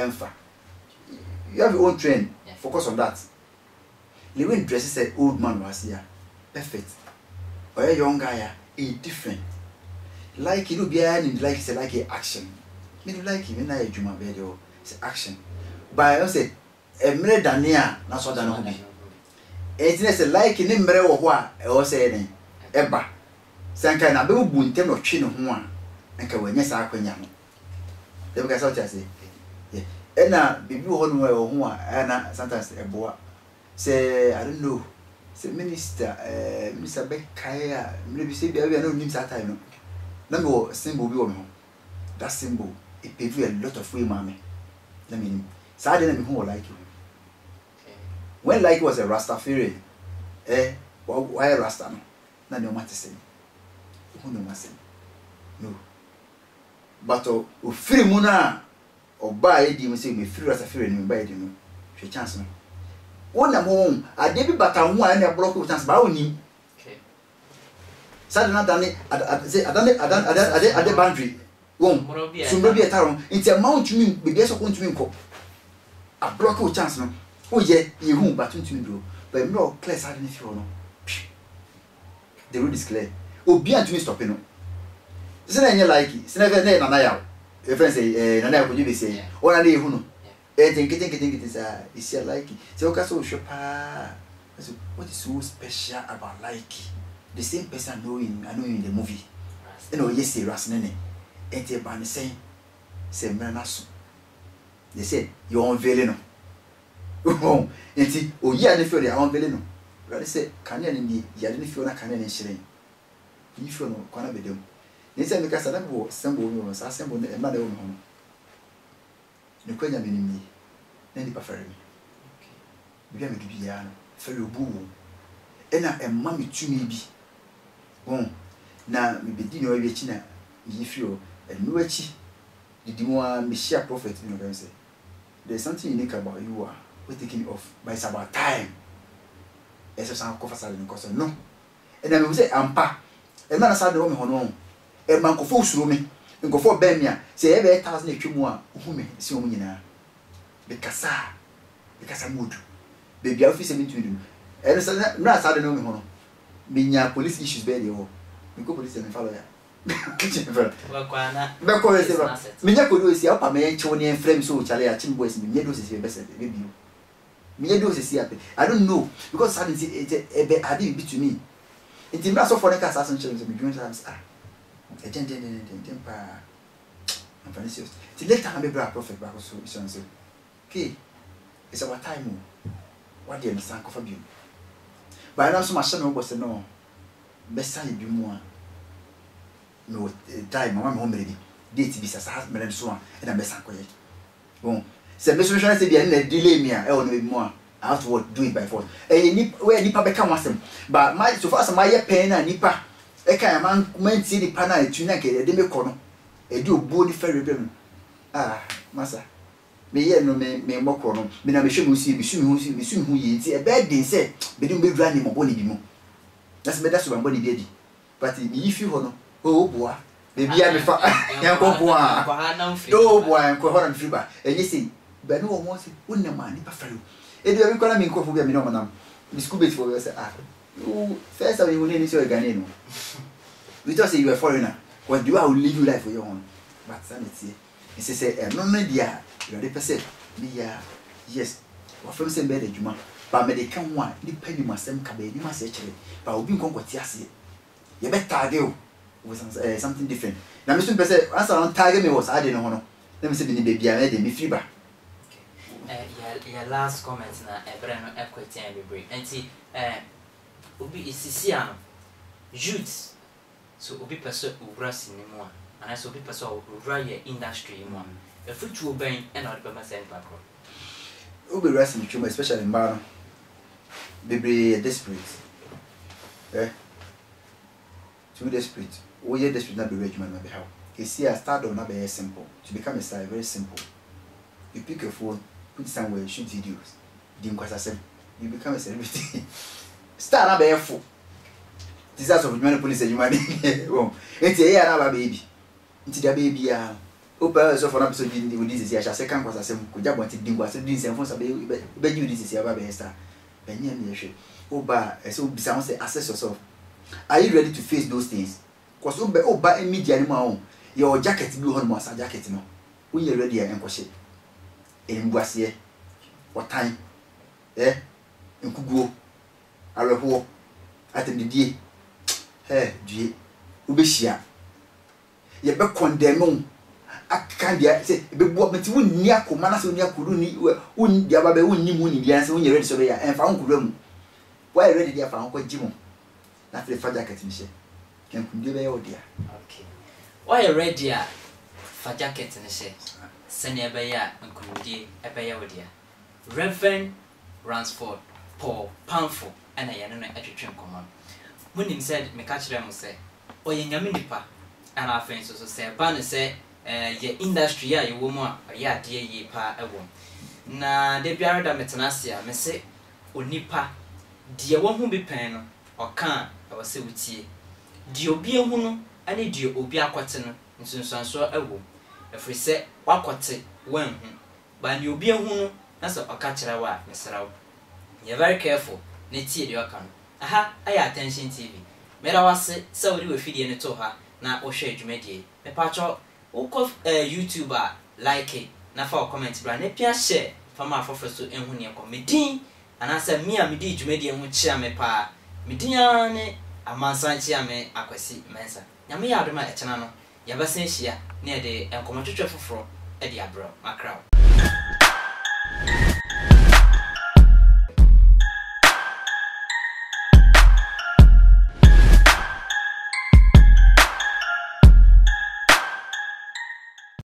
Enfa. You have your own trend. Focus on that. The way dresses say old man was here. Perfect. Or a young guy, a different. Like you do behind like it's like a action. Me like him, I do my video. It's action. But I say a minute than near, that's what I know. It's a like in him, or what I was saying. Eba. Sanka na be bu ntem no twe ne ho a nka wanya sa akwanya no dem ka sa utia say yeah na bibi ho no ho a na sometimes eboa say I don't know say minister Bekaya me be say bia no nim sa time no na me wo symbol bi wo me ho that symbol it pave a lot of way mama na me sa de na me ho like you when like was a Rastafari why Rasta no na no matter say no matter no but o free mu na o ba e di mo say me free Rastafari ni ba e di no hwe chance no wona mo ade bi bata ho a na block o chance ba oni okay sa de na dane ade boundary won sumro bi etaro nti amount mi be so ko ntumi nko a block o chance no o ye hu ba tuntumi do but me o clear sa de ni fi no the road is clear obi antumi stop no sina enye like sina ve na na ya e friend say na na ko jibe say ona na ehu no e think say is like say o ka so shopa so what is so special about like the same person I know in the movie you know yes serious nene enti ba ne say me na so they say you unveil no oh enti o yi ane feel they unveil no they say can you ni ya de feel na can you shire if you know kwana bedem nisa me kasa na bo sembo mi sa sembo na e ma de wo no ne kwanya me ni na ni pa fere mi okay bi me dubi ya no fere obu e na e ma me tumi bi bon na me bedi no wi chi na yi fio e no achi didi mo a me share prophet you know can say there's something unique about you we taking off but it's about time esa san ko fasale ni ko so no e na me say ampa e na sa de wo me hono e man ko fo usuro me nko fo ba mi a se e be 1000 etwemu a hu me si o mu nyina be kasa mood be bia office me tudu e na sa de no me hono me nya police issues be de ho me ko police me follow ya wa kwana be ko we se ba me nya ko do si apa me enche ne frame so chale ya chim boys me nya do se be se be bio me nya do se si ape I don't know because suddenly it be adi be to me. It is so funny because I'm saying a gen pa I'm very serious. Till later I'm a prophet back so it's okay. It's our time. What do you understand for you? But I know so much was no best side be more no time my home ready. Date be sa me so and I'm best quiet. Bon. C'est monsieur je sais bien delay me I want more. I have to do it by force. Where nipa beka wasem. But my so far as my pen na nipa e kan man see the pana e tuna ke de me kono. E di obo ni ferry bem. Masa. Me ye no me mokro no. Me na me hwe mu si bi su mi hu ye nti e be den se be di me dra ni mo boni bi mu. That's me that's boni bi edi. But if you hono o boa. Baby ya me fa yanko boa. Do boa yanko ho na free ba. Enye sei. Be no wo se wonna ma nipa ferry. E do we call me nkofo bia me no manam. The school base for say you first time you need to Ghanaian no. We just say you are a foreigner. What do I will live your life for your own. But sanity. He say no dia you are the person. Me yes. Wa from say be the juma. But me dey kan one ni pani masem ka be ni ma say kire. But obi nkon kwati ase. You be target o with something different. Na me so be say answer on target me was ade no ho no. Let me say be baby am dey me free ba. Your last comment na ebreno equity and be enti obi isisiano youth so obi person ura sinema and so obi person ura your industry mo e futu oben e na odbe ma send back obi ura sinema especially in Ghana be desperate too desperate we are desperate na be regiment na be how you see a start na be simple to become a star very simple. You pick a phone, put somewhere, shoot videos. You become a celebrity. Start up a full. This is of human police and human. It's a year baby. Into the baby. Opa so for na person di this is here second kwasa sem ko jabon ti dingwa so din sem fon sa be ji this is here ba be star be nya me hwe oba so bisa won say assess yourself. Are you ready to face those things? Cause oba media ni ma on your jacket bi ho no asa jacket no when you ready en kwose enbuase what time nkuguo areho atendidie due ubehia ye be condemn aka dia say be bo meti wonni akoma na say wonni akuru ni wonni dia ba be wonni mu ni dia say wonni ready so be ya en fa nkuru mu why ready dia fa nkwa gimo na fe fa jacket ni she ken kundie be yo dia. Okay, why ready ya fa jacket ni she sene be ya nkundie e be ya wo dia. Reverend Ransford Paul Pamfo ana ya no atwetwe nkomo munim said me ka kire mo say oye nyame nipa ana afen so say ba ne say ye industry ya ye wo mu a ya de ye pa ewo na de biara da metenasia me say onipa de wo hu bi pen no oka e wo say wutie de obi ehu no ane de obi akote no nsunsuanso ewo efri say wakote wan hu ba ne obi ehu no na so oka kire wa mesrawo. You're very careful. Neti de oka no aha aya attention TV mera wase se wori we fidie ne to ha na o hwe adwumadie me pa cho uko YouTuber like na fa comment bra na pia share fa ma afofo so enhu ne ko medin anasa mi a medi adwumadie hu chia me pa medin ne amansan chia me akwasi mensa nyame ya adoma e chena no ya besen hia na de enkomotwetwe foforo e de abro makra.